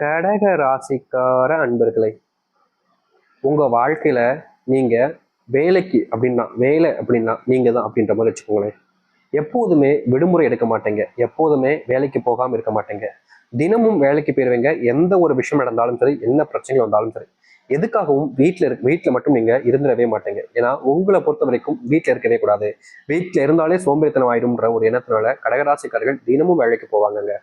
கடக ராசிக்கார அன்பர்களை, உங்க வாழ்க்கையில நீங்க வேலை அப்படின்னா நீங்க தான் அப்படின்ற மாதிரி வச்சுக்கோங்களேன். எப்போதுமே விடுமுறை எடுக்க மாட்டேங்க, எப்போதுமே வேலைக்கு போகாம இருக்க மாட்டேங்க, தினமும் வேலைக்கு போயிருவீங்க. எந்த ஒரு விஷயம் நடந்தாலும் சரி, என்ன பிரச்சனை வந்தாலும் சரி, எதுக்காகவும் வீட்டுல மட்டும் நீங்க இருந்துடவே மாட்டேங்க. ஏன்னா உங்களை பொறுத்த வரைக்கும் வீட்டுல இருக்கவே கூடாது, வீட்டுல இருந்தாலே சோம்பேறித்தனம் ஆயிடும்ன்ற ஒரு எண்ணத்தினால கடகராசிக்காரர்கள் தினமும் வேலைக்கு போவாங்கங்க.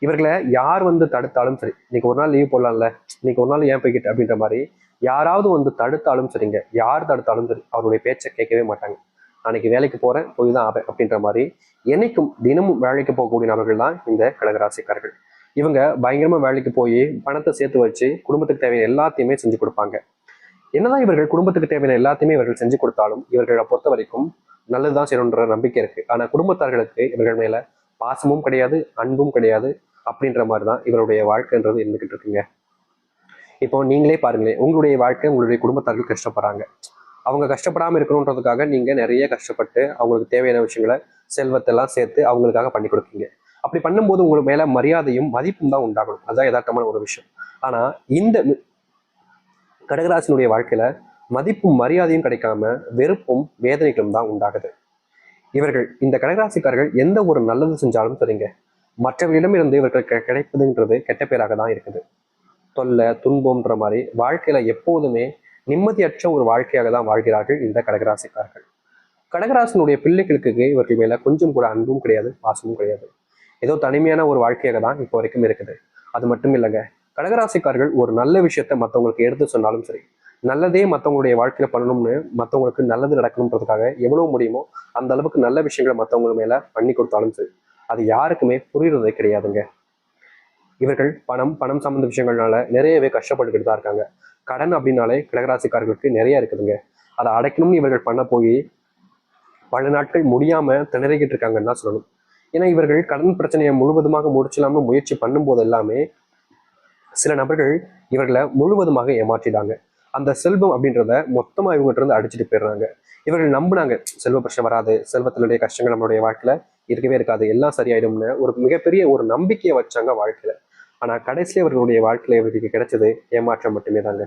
இவர்களை யார் வந்து தடுத்தாலும் சரி, இன்னைக்கு ஒரு நாள் லீவ் போடலாம்ல, இன்னைக்கு ஒரு நாள் ஏன் போய்கிட்டு அப்படின்ற மாதிரி யாராவது வந்து தடுத்தாலும் சரிங்க, யார் தடுத்தாலும் சரி அவருடைய பேச்சை கேட்கவே மாட்டாங்க. அன்னைக்கு வேலைக்கு போறேன், போய் தான் ஆவேன் அப்படின்ற மாதிரி என்னைக்கும் தினமும் வேலைக்கு போகக்கூடிய நபர்கள் தான் இந்த கடகராசிக்காரர்கள். இவங்க பயங்கரமா வேலைக்கு போய் பணத்தை சேர்த்து வச்சு குடும்பத்துக்கு தேவையான எல்லாத்தையுமே செஞ்சு கொடுப்பாங்க. என்னதான் இவர்கள் குடும்பத்துக்கு தேவையான எல்லாத்தையுமே இவர்கள் செஞ்சு கொடுத்தாலும் இவர்களை பொறுத்த வரைக்கும் நல்லதுதான் செய்யணுன்ற நம்பிக்கை இருக்கு. ஆனா குடும்பத்தார்களுக்கு இவர்கள் மேல பாசமும் கிடையாது, அன்பும் கிடையாது. அப்படின்ற மாதிரி தான் இவருடைய வாழ்க்கைன்றது இருந்துகிட்டு இருக்குங்க. இப்போ நீங்களே பாருங்களேன், உங்களுடைய வாழ்க்கை உங்களுடைய குடும்பத்தார்கள் கஷ்டப்படுறாங்க. அவங்க கஷ்டப்படாம இருக்கணுன்றதுக்காக நீங்க நிறைய கஷ்டப்பட்டு அவங்களுக்கு தேவையான விஷயங்களை செல்வத்தெல்லாம் சேர்த்து அவங்களுக்காக பண்ணி கொடுக்கீங்க. அப்படி பண்ணும்போது உங்களுக்கு மேல மரியாதையும் மதிப்பும் தான் உண்டாகணும். அதுதான் யதார்த்தமான ஒரு விஷயம். ஆனா இந்த கடகராசினுடைய வாழ்க்கையில மதிப்பும் மரியாதையும் கிடைக்காம வெறுப்பும் வேதனைகளும் தான் உண்டாகுது. இவர்கள் இந்த கடகராசிக்காரர்கள் எந்த ஒரு நல்லது செஞ்சாலும் சரிங்க, மற்றவர்களிடமிருந்து இவர்களுக்கு கிடைப்பதுன்றது கெட்ட பேராக தான் இருக்குது. தொல்லை துன்பம்ன்ற மாதிரி வாழ்க்கையில எப்போதுமே நிம்மதியற்ற ஒரு வாழ்க்கையாக தான் வாழ்கிறார்கள் இந்த கடகராசிக்காரர்கள். கடகராசினுடைய பிள்ளைகளுக்கு இவர்கள் மேல கொஞ்சம் கூட அன்பும் கிடையாது, பாசமும் கிடையாது. ஏதோ தனிமையான ஒரு வாழ்க்கையாக தான் இப்போ வரைக்கும் இருக்குது. அது மட்டும் இல்லைங்க, கடகராசிக்காரர்கள் ஒரு நல்ல விஷயத்த மற்றவங்களுக்கு எடுத்து சொன்னாலும் சரி, நல்லதே மற்றவங்களுடைய வாழ்க்கையில பண்ணணும்னு, மற்றவங்களுக்கு நல்லது நடக்கணுன்றதுக்காக எவ்வளவு முடியுமோ அந்த அளவுக்கு நல்ல விஷயங்களை மற்றவங்க மேல பண்ணி கொடுத்தாலும் சரி, அது யாருக்குமே புரியுறதே கிடையாதுங்க. இவர்கள் பணம் சம்பந்த விஷயங்கள்னால நிறையவே கஷ்டப்பட்டுக்கிட்டு தான் இருக்காங்க. கடன் அப்படின்னாலே கடகராசிக்காரர்களுக்கு நிறைய இருக்குதுங்க. அதை அடைக்கணும்னு இவர்கள் பண்ண போய் பல நாட்கள் முடியாம திணறிக்கிட்டு இருக்காங்கன்னு தான் சொல்லணும். ஏன்னா இவர்கள் கடன் பிரச்சனையை முழுவதுமாக முடிச்சிடாம முயற்சி பண்ணும்போது எல்லாமே சில நபர்கள் இவர்களை முழுவதுமாக ஏமாற்றிடாங்க. அந்த செல்வம் அப்படின்றத மொத்தமா இவங்ககிட்ட இருந்து அடிச்சுட்டு போயிடுறாங்க. இவர்கள் நம்பினாங்க, செல்வ பிரச்சனை வராது, செல்வத்தினுடைய கஷ்டங்கள் நம்மளுடைய வாழ்க்கையில இருக்கவே இருக்காது, எல்லாம் சரியாயிடும்னு ஒரு மிகப்பெரிய ஒரு நம்பிக்கையை வச்சாங்க வாழ்க்கையில. ஆனா கடைசியில இவர்களுடைய வாழ்க்கையில இவர்களுக்கு கிடைச்சது ஏமாற்றம் மட்டுமே தாங்க.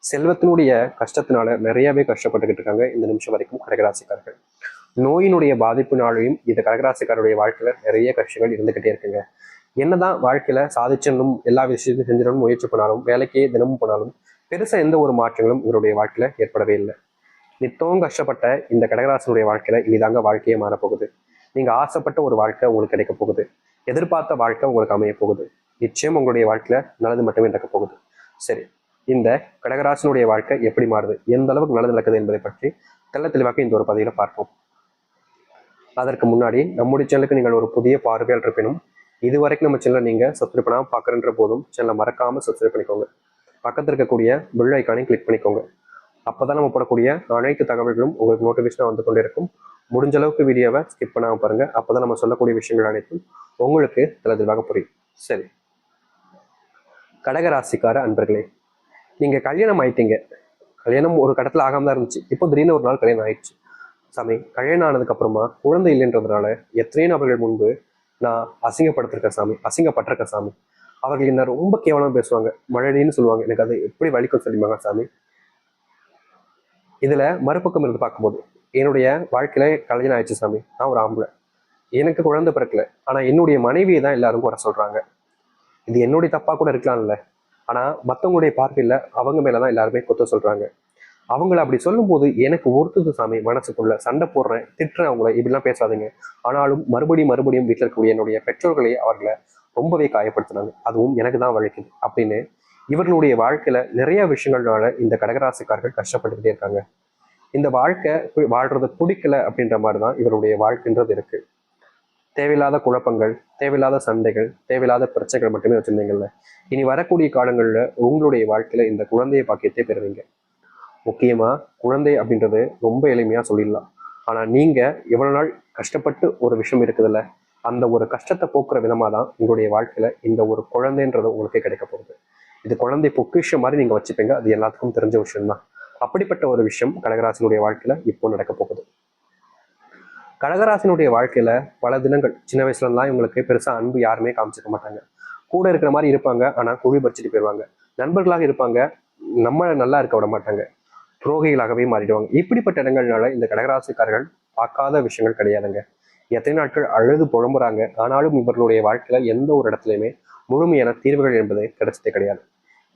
செல்வத்தினுடைய கஷ்டத்தினால நிறையவே கஷ்டப்பட்டுக்கிட்டு இருக்காங்க இந்த நிமிஷம் வரைக்கும் கடகராசிக்காரர்கள். நோயினுடைய பாதிப்பினாலையும் இந்த கடகராசிக்காரருடைய வாழ்க்கையில நிறைய கஷ்டங்கள் இருந்துகிட்டே இருக்குங்க. என்னதான் வாழ்க்கையில சாதிச்சணும், எல்லா விஷயத்தையும் செஞ்சிடணும் முயற்சி பண்ணாலும், வேலைக்கே தினமும் போனாலும் பெருசா எந்த ஒரு மாற்றங்களும் இவருடைய வாழ்க்கையில ஏற்படவே இல்லை. நித்தவும் கஷ்டப்பட்ட இந்த கடகராசனுடைய வாழ்க்கையில இனிதாங்க வாழ்க்கையே மாறப்போகுது. நீங்க ஆசைப்பட்ட ஒரு வாழ்க்கை உங்களுக்கு கிடைக்க போகுது, எதிர்பார்த்த வாழ்க்கை உங்களுக்கு அமைய போகுது. நிச்சயம் உங்களுடைய வாழ்க்கையில நல்லது மட்டுமே நடக்க போகுது. சரி, இந்த கடகராசனுடைய வாழ்க்கை எப்படி மாறுது, எந்த அளவுக்கு நல்லது நடக்குது என்பதை பற்றி தெளிவாக இந்த ஒரு பதிவில பார்ப்போம். அதற்கு முன்னாடி நம்முடைய சேனலுக்கு நீங்கள் ஒரு புதிய பார்வையால் இருப்பினும் இதுவரைக்கும் நம்ம சேனலை நீங்க சப்ஸ்கிரைப் பண்ணாமல் பார்க்குறன்ற போதும் சேனலை மறக்காம சப்ஸ்கிரைப் பண்ணிக்கோங்க. பக்கத்தில் இருக்கக்கூடிய பெல் ஐக்கானையும் கிளிக் பண்ணிக்கோங்க. அப்போதான் நம்ம போடக்கூடிய அனைத்து தகவல்களும் உங்களுக்கு நோட்டிஃபிகேஷனாக வந்து கொண்டே இருக்கும். முடிஞ்ச அளவுக்கு வீடியோவை ஸ்கிப் பண்ணாமல் பாருங்க. அப்போதான் நம்ம சொல்லக்கூடிய விஷயங்கள் அனைத்தும் உங்களுக்கு தெளிவாக புரியும். சரி, கடகராசிக்கார அன்பர்களே, நீங்க கல்யாணம் ஆயிட்டீங்க. கல்யாணம் ஒரு கடத்துல ஆகாம தான் இருந்துச்சு, இப்போ திடீர்னு ஒரு நாள் கல்யாணம் ஆயிடுச்சு. சாமி, கல்யாணம் ஆனதுக்கு அப்புறமா குழந்தை இல்லைன்றதுனால எத்தனையோ நபர்கள் முன்பு நான் அசிங்கப்படுத்திருக்கேன் சாமி, அசிங்கப்பட்டிருக்கேன் சாமி. அவர்கள் என்ன ரொம்ப கேவலமா பேசுவாங்க, மழடின்னு சொல்லுவாங்க. எனக்கு அது எப்படி வலிக்கும் சொல்லிப்பாங்க சாமி. இதுல மறுபக்கம் இருந்து பார்க்கும்போது என்னுடைய வாழ்க்கையில கல்யாணம் ஆயிடுச்சு சாமி, நான் ஒரு ஆம்பளை, எனக்கு குழந்தை பிறக்கல, ஆனா என்னுடைய மனைவியை தான் எல்லாரும் குறை சொல்றாங்க. இது என்னுடைய தப்பா கூட இருக்கலாம்ல, ஆனா மற்றவங்களுடைய பார்வையில அவங்க மேலதான் எல்லாருமே குத்த சொல்றாங்க. அவங்கள அப்படி சொல்லும்போது எனக்கு ஒருத்தது சாமி, மனசுக்குள்ள சண்டை போடுறேன், திட்டுறேன், அவங்கள இப்படிலாம் பேசாதீங்க. ஆனாலும் மறுபடியும் வீட்டில் இருக்கக்கூடிய என்னுடைய பெற்றோர்களே அவர்களை ரொம்பவே காயப்படுத்துனாங்க, அதுவும் எனக்கு தான் வலிக்குது அப்படின்னு இவர்களுடைய வாழ்க்கையில நிறைய விஷயங்கள்னால இந்த கடகராசிக்காரர்கள் கஷ்டப்பட்டுக்கிட்டே இருக்காங்க. இந்த வாழ்க்கை வாழ்றது பிடிக்கல அப்படின்ற மாதிரி தான் இவருடைய வாழ்க்கைன்றது இருக்கு. தேவையில்லாத குழப்பங்கள், தேவையில்லாத சண்டைகள், தேவையில்லாத பிரச்சனைகள் மட்டுமே வச்சிருந்தீங்கல்ல, இனி வரக்கூடிய காலங்களில் உங்களுடைய வாழ்க்கையில இந்த குழந்தைய பாக்கியத்தை பெறுவீங்க. முக்கியமா குழந்தை அப்படின்றது ரொம்ப எளிமையா சொல்லிடலாம். ஆனா நீங்க எவ்வளவு நாள் கஷ்டப்பட்டு ஒரு விஷயம் இருக்குதுல்ல, அந்த ஒரு கஷ்டத்தை போக்குற விதமா தான் உங்களுடைய வாழ்க்கையில இந்த ஒரு குழந்தைன்றது உங்களுக்கு கிடைக்க போகுது. இது குழந்தை பொக்கிஷம் மாதிரி நீங்க வச்சுப்பீங்க, அது எல்லாத்துக்கும் தெரிஞ்ச விஷயம் தான். அப்படிப்பட்ட ஒரு விஷயம் கடகராசினுடைய வாழ்க்கையில இப்போ நடக்க போகுது. கடகராசினுடைய வாழ்க்கையில பல தினங்கள் சின்ன வயசுல இருந்தா இவங்களுக்கு பெருசா அன்பு யாருமே காமிச்சிக்க மாட்டாங்க. கூட இருக்கிற மாதிரி இருப்பாங்க, ஆனா குழி பறிச்சுட்டு போயிடுவாங்க. நண்பர்களாக இருப்பாங்க, நம்ம நல்லா இருக்க விட மாட்டாங்க, துரோகிகளாகவே மாறிடுவாங்க. இப்படிப்பட்ட இடங்கள்னால இந்த கடகராசிக்காரர்கள் பார்க்காத விஷயங்கள் கிடையாதுங்க. எத்தனை நாட்கள் அழுது புலம்புறாங்க, ஆனாலும் இவர்களுடைய வாழ்க்கையில எந்த ஒரு இடத்துலையுமே முழுமையான தீர்வுகள் என்பது கிடைச்சதே கிடையாது.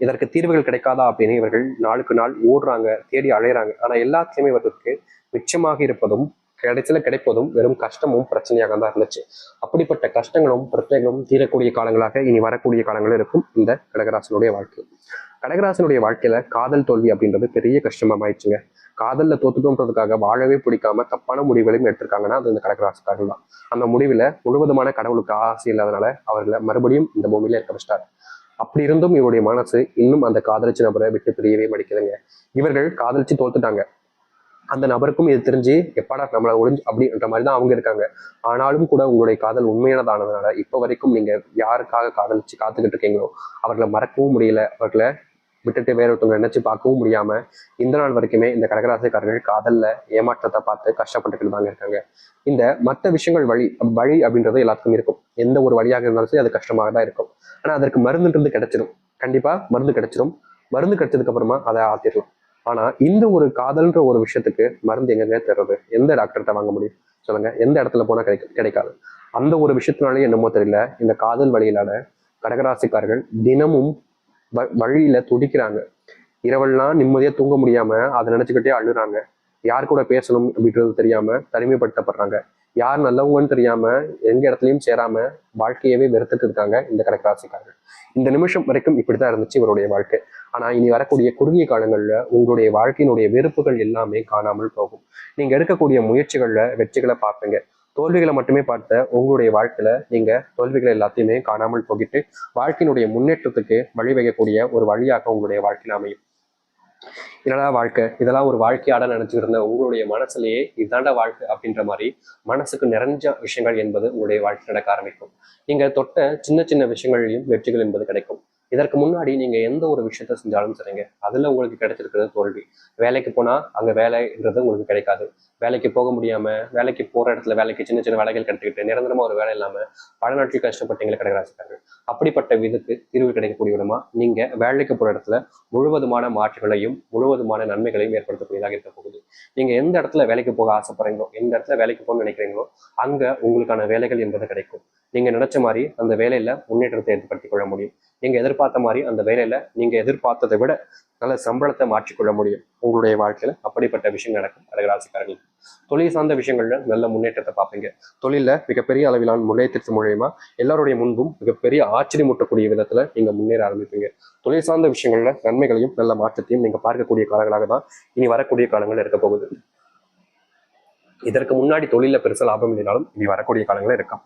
இதற்கு தீர்வுகள் கிடைக்காதா அப்படின்னு இவர்கள் நாளுக்கு நாள் ஓடுறாங்க, தேடி அலையிறாங்க. ஆனா எல்லாத்துலயுமே இவர்களுக்கு மிச்சமாக இருப்பதும் கிடைச்சல கிடைப்பதும் வெறும் கஷ்டமும் பிரச்சனையாக தான் இருந்துச்சு. அப்படிப்பட்ட கஷ்டங்களும் பிரச்சனைகளும் தீரக்கூடிய காலங்களாக இனி வரக்கூடிய காலங்கள் இருக்கும் இந்த கடகராசனுடைய வாழ்க்கை. கடகராசனுடைய வாழ்க்கையில காதல் தோல்வி அப்படின்றது பெரிய கஷ்டமாயிடுச்சுங்க. காதல்ல தோத்துட்டோன்றதுக்காக வாழவே பிடிக்காம தப்பான முடிவுகளையும் எடுத்திருக்காங்கன்னா அது இந்த கடகராசிக்காரர்கள் தான். அந்த முடிவுல முழுவதுமான கடவுளுக்கு ஆசை இல்லாதனால அவர்களை மறுபடியும் இந்த பூமியில இருக்க வச்சிட்டார். அப்படி இருந்தும் இவருடைய மனசு இன்னும் அந்த காதலிச்ச நபரை விட்டு பிரியவே மடிக்குதுங்க. இவர்கள் காதலிச்சு தோத்துட்டாங்க. அந்த நபருக்கும் இது தெரிஞ்சு எப்பாடா நம்மளை ஒழிஞ்சு அப்படின்ற மாதிரி தான் அவங்க இருக்காங்க. ஆனாலும் கூட உங்களுடைய காதல் உண்மையானதானதுனால இப்ப வரைக்கும் நீங்க யாருக்காக காதலிச்சு காத்துக்கிட்டு இருக்கீங்களோ அவர்களை மறக்கவும் முடியல, அவர்களை விட்டுட்டு வேற ஒருத்தவங்க நினைச்சு பார்க்கவும் முடியாம இந்த நாள் வரைக்குமே இந்த கடகராசிக்காரர்கள் காதல்ல ஏமாற்றத்தை பார்த்து கஷ்டப்பட்டுக்கிட்டு தாங்க இருக்காங்க. இந்த மற்ற விஷயங்கள் வழி வழி அப்படின்றது எல்லாத்துக்கும் இருக்கும். எந்த ஒரு வழியாக இருந்தாலும் சரி அது கஷ்டமாக தான் இருக்கும். ஆனா அதற்கு மருந்துன்றது கிடைச்சிடும். கண்டிப்பா மருந்து கிடைச்சிடும். மருந்து கிடைச்சதுக்கு அப்புறமா அதை ஆத்திரலாம். ஆனா இந்த ஒரு காதல்ன்ற ஒரு விஷயத்துக்கு மருந்து எங்கெங்க தர்றது? எந்த டாக்டர்கிட்ட வாங்க முடியும் சொல்லுங்க? எந்த இடத்துல போனா கிடைக்காது. அந்த ஒரு விஷயத்தினாலே என்னமோ தெரியல, இந்த காதல் வழியிலான கடகராசிக்காரர்கள் தினமும் வழியில துடிக்கிறாங்க. இரவெல்லாம் நிம்மதியா தூங்க முடியாம அதை நினைச்சுக்கிட்டே அழுறாங்க. யார் கூட பேசணும் அப்படின்றது தெரியாம தனிமைப்படுத்தப்படுறாங்க. யார் நல்லவங்கன்னு தெரியாம எங்க இடத்துலயும் சேராம வாழ்க்கையவே வெறுத்துட்டு இருக்காங்க இந்த கடகராசிக்காரர்கள். இந்த நிமிஷம் வரைக்கும் இப்படித்தான் இருந்துச்சு இவருடைய வாழ்க்கை. ஆனா இனி வரக்கூடிய குறுகிய காலங்கள்ல உங்களுடைய வாழ்க்கையினுடைய வெறுப்புகள் எல்லாமே காணாமல் போகும். நீங்க எடுக்கக்கூடிய முயற்சிகள்ல வெற்றிகளை பார்ப்பீங்க. தோல்விகளை மட்டுமே பார்த்த உங்களுடைய வாழ்க்கையில நீங்க தோல்விகளை எல்லாத்தையுமே காணாமல் போகிட்டு வாழ்க்கையினுடைய முன்னேற்றத்துக்கு வழிவகைக்கூடிய ஒரு வழியாக உங்களுடைய வாழ்க்கையில அமையும். என்னடா வாழ்க்கை, இதெல்லாம் ஒரு வாழ்க்கையாட நினைச்சுக்கிட்டு இருந்த உங்களுடைய மனசுலயே இதாண்டா வாழ்க்கை அப்படின்ற மாதிரி மனசுக்கு நிறைஞ்ச விஷயங்கள் என்பது உங்களுடைய வாழ்க்கை நடக்க ஆரம்பிக்கும். நீங்க தொட்ட சின்ன சின்ன விஷயங்களையும் வெற்றிகள் என்பது கிடைக்கும். இதற்கு முன்னாடி நீங்க எந்த ஒரு விஷயத்த செஞ்சாலும் சரிங்க, அதுல உங்களுக்கு கிடைச்சிருக்கிறது தோல்வி. வேலைக்கு போனா அங்க வேலைன்றது உங்களுக்கு கிடைக்காது. வேலைக்கு போக முடியாம வேலைக்கு போற இடத்துல வேலைக்கு சின்ன சின்ன வேலைகள் கிடைத்துக்கிட்டு நிரந்தரமா ஒரு வேலை இல்லாம பல நாட்கள் கஷ்டப்பட்டீங்களே கடகராசிக்காரர்கள். அப்படிப்பட்ட விதத்துக்கு தீர்வு கிடைக்கக்கூடிய விதமா நீங்க வேலைக்கு போற இடத்துல முழுவதுமான மாற்றுகளையும் முழுவதுமான நன்மைகளையும் ஏற்படுத்தக்கூடியதாக இருக்க போகுது. நீங்க எந்த இடத்துல வேலைக்கு போக ஆசைப்படுறீங்களோ, எந்த இடத்துல வேலைக்கு போகணும்னு நினைக்கிறீங்களோ அங்க உங்களுக்கான வேலைகள் என்பது கிடைக்கும். நீங்க நினைச்ச மாதிரி அந்த வேலையில முன்னேற்றத்தை ஏற்படுத்திக் கொள்ள முடியும். நீங்க எதிர்பார்த்த மாதிரி அந்த வேலையில நீங்க எதிர்பார்த்ததை விட நல்ல சம்பளத்தை மாற்றிக்கொள்ள முடியும். உங்களுடைய வாழ்க்கையில அப்படிப்பட்ட விஷயம் நடக்கும் கடகராசிக்காரர்கள். தொழில் சார்ந்த விஷயங்கள்ல நல்ல முன்னேற்றத்தை பார்ப்பீங்க. தொழில மிகப்பெரிய அளவிலான முன்னேற்றத்தின் மூலியமா எல்லாருடைய முன்பும் மிகப்பெரிய ஆச்சரியமூட்டக்கூடிய விதத்துல நீங்க முன்னேற ஆரம்பிப்பீங்க. தொழில் சார்ந்த விஷயங்கள்ல நன்மைகளையும் நல்ல மாற்றத்தையும் நீங்க பார்க்கக்கூடிய காலங்களாக தான் இனி வரக்கூடிய காலங்கள் இருக்க போகுது. இதற்கு முன்னாடி தொழில பெருசா லாபம் இல்லைனாலும் இனி வரக்கூடிய காலங்களே இருக்கும்.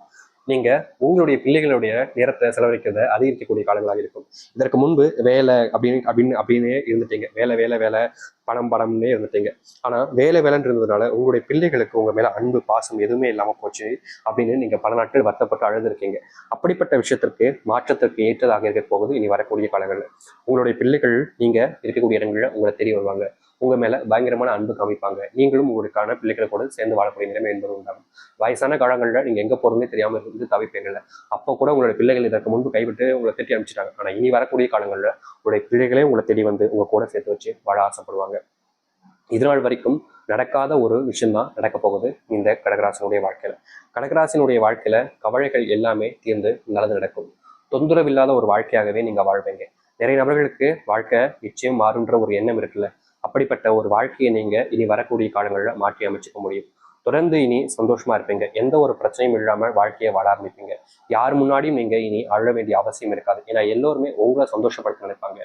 நீங்க உங்களுடைய பிள்ளைகளுடைய நேரத்தை செலவழிக்கிறத அதிகரிக்கக்கூடிய காலங்களாக இருக்கும். இதற்கு முன்பு வேலை அப்படின்னு இருந்துட்டீங்க. வேலை வேலை வேலை, பணம் பணம்னே இருந்துட்டீங்க. ஆனா வேலை வேலைன்னு இருந்ததுனால உங்களுடைய பிள்ளைகளுக்கு உங்க மேல அன்பு பாசம் எதுவுமே இல்லாம போச்சு அப்படின்னு நீங்க பல நாட்கள் வருத்தப்பட்டு அழுதுருக்கீங்க. அப்படிப்பட்ட விஷயத்திற்கு மாற்றத்திற்கு ஏற்றதாக இருக்க போகுது இனி வரக்கூடிய காலங்கள்ல. உங்களுடைய பிள்ளைகள் நீங்க இருக்கக்கூடிய இடங்கள்ல உங்களை தெரிய வருவாங்க. உங்க மேல பயங்கரமான அன்பு காமிப்பாங்க. நீங்களும் உங்களுக்கான பிள்ளைகளை கூட சேர்ந்து வாழக்கூடிய நிலைமை என்பது உண்டாகும். வயசான காலங்கள்ல நீங்க எங்க போறதுன்னே தெரியாம இருந்து தவிப்பீங்கல்ல, அப்போ கூட உங்களுடைய பிள்ளைகள் இதற்கு முன்பு கைவிட்டு உங்களை திட்டி அனுப்பிச்சிட்டாங்க. ஆனா இனி வரக்கூடிய காலங்கள்ல உங்களுடைய பிள்ளைகளே உங்களை தேடி வந்து உங்க கூட சேர்த்து வச்சு வாழ ஆசைப்படுவாங்க. இதுநாள் வரைக்கும் நடக்காத ஒரு விஷயம்தான் நடக்க போகுது இந்த கடகராசினுடைய வாழ்க்கையில. கடகராசினுடைய வாழ்க்கையில கவலைகள் எல்லாமே தீர்ந்து நல்லது நடக்கும். தொந்தரவு இல்லாத ஒரு வாழ்க்கையாகவே நீங்க வாழ்வீங்க. நிறைய நபர்களுக்கு வாழ்க்கை நிச்சயம் மாறுன்ற ஒரு எண்ணம் இருக்குல்ல, அப்படிப்பட்ட ஒரு வாழ்க்கையை நீங்க இனி வரக்கூடிய காலங்கள்ல மாற்றி அமைச்சுக்க முடியும். தொடர்ந்து இனி சந்தோஷமா இருப்பீங்க. எந்த ஒரு பிரச்சனையும் இல்லாம வாழ்க்கையை வாழ ஆரம்பிப்பீங்க. யார் முன்னாடியும் நீங்க இனி அழ வேண்டிய அவசியம் இருக்காது. ஏன்னா எல்லோருமே உங்களை சந்தோஷப்படுத்த நினைப்பாங்க.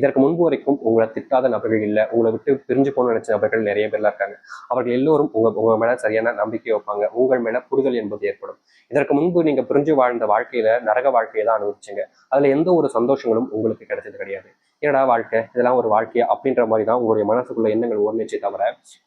இதற்கு முன்பு வரைக்கும் உங்களை திட்டாத நபர்கள் இல்லை, உங்களை விட்டு பிரிஞ்சு போகணும்னு நினைச்ச நபர்கள் நிறைய பேர்லாம் இருக்காங்க. அவர்கள் எல்லோரும் உங்க மேல சரியான நம்பிக்கை வைப்பாங்க. உங்கள் மேல புரிதல் என்பது ஏற்படும். இதற்கு முன்பு நீங்க பிரிஞ்சு வாழ்ந்த வாழ்க்கையில நரக வாழ்க்கையை தான் அனுபவிச்சீங்க. அதுல எந்த ஒரு சந்தோஷங்களும் உங்களுக்கு கிடைச்சது கிடையாது. என்னடா வாழ்க்கை, இதெல்லாம் ஒரு வாழ்க்கையா அப்படின்ற மாதிரி தான் உங்களுடைய மனசுக்குள்ள எண்ணங்கள் ஓடுனுச்சே தவிர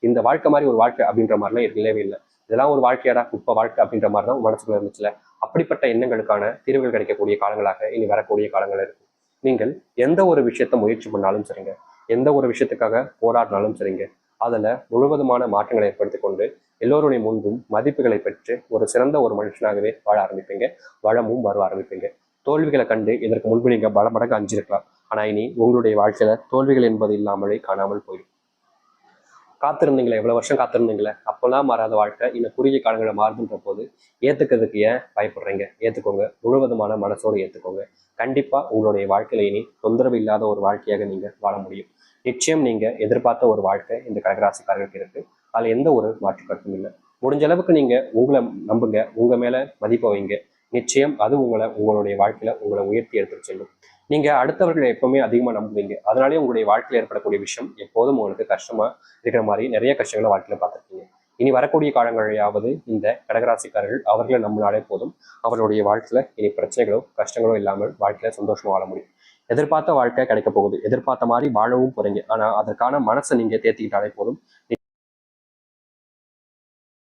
இந்த வாழ்க்கை மாதிரி ஒரு வாழ்க்கை அப்படின்ற மாதிரிலாம் இல்லவே இல்லை. இதெல்லாம் ஒரு வாழ்க்கையாடா இப்ப வாழ்க்கை அப்படின்ற மாதிரி தான் மனசுக்குள்ள இருந்துச்சுல. அப்படிப்பட்ட எண்ணங்களுக்கான தீர்வுகள் கிடைக்கக்கூடிய காலங்களாக இனி வரக்கூடிய காலங்கள் இருக்கும். நீங்கள் எந்த ஒரு விஷயத்த முயற்சி பண்ணாலும் சரிங்க, எந்த ஒரு விஷயத்துக்காக போராடினாலும் சரிங்க, அதுல முழுவதுமான மாற்றங்களை ஏற்படுத்தி கொண்டு எல்லோருடைய முன்பும் மதிப்புகளை பெற்று ஒரு சிறந்த ஒரு மனுஷனாகவே வாழ ஆரம்பிப்பீங்க. வளமும் வர ஆரம்பிப்பீங்க. தோல்விகளை கண்டு இதற்கு முன்பு நீங்க பல மடங்கு அஞ்சிருக்கலாம். ஆனா இனி உங்களுடைய வாழ்க்கையில தோல்விகள் என்பது இல்லாமலே காணாமல் போயிடும். காத்திருந்தீங்களே, எவ்வளவு வருஷம் காத்திருந்தீங்களே, அப்பெல்லாம் மாறாத வாழ்க்கை இன்னும் குறுகிய காலங்களை மாறுதுன்ற போது ஏத்துக்கிறதுக்கு ஏன் பயப்படுறீங்க? ஏத்துக்கோங்க, முழுவதுமான மனசோடு ஏத்துக்கோங்க. கண்டிப்பா உங்களுடைய வாழ்க்கையில இனி தொந்தரவு இல்லாத ஒரு வாழ்க்கையாக நீங்க வாழ முடியும். நிச்சயம் நீங்க எதிர்பார்த்த ஒரு வாழ்க்கை இந்த கடகராசிக்காரர்களுக்கு இருக்கு. அதுல எந்த ஒரு மாற்று கருத்தும் இல்லை. முடிஞ்ச அளவுக்கு நீங்க உங்களை நம்புங்க, உங்க மேல மதிப்பை வைங்க. நிச்சயம் அது உங்களுடைய வாழ்க்கையில உங்களை உயர்த்தி எடுத்துட்டு செல்லும். நீங்க அடுத்தவர்களை எப்பவுமே அதிகமா நம்புவீங்க. அதனாலே உங்களுடைய வாழ்க்கையில் ஏற்படக்கூடிய விஷயம் எப்போதும் உங்களுக்கு கஷ்டமா இருக்கிற மாதிரி நிறைய கஷ்டங்களை வாழ்க்கையில பார்த்துருக்கீங்க. இனி வரக்கூடிய காலங்களையாவது இந்த கடகராசிக்காரர்கள் அவர்களை நம்பினாலே போதும். அவர்களுடைய வாழ்க்கையில இனி பிரச்சனைகளோ கஷ்டங்களோ இல்லாமல் வாழ்க்கையில சந்தோஷமா வாழ முடியும். எதிர்பார்த்த வாழ்க்கை கிடைக்க போகுது. எதிர்பார்த்த மாதிரி வாழவும் போறீங்க. ஆனா அதற்கான மனசை நீங்க தேத்திக்கிட்டாலே போதும்.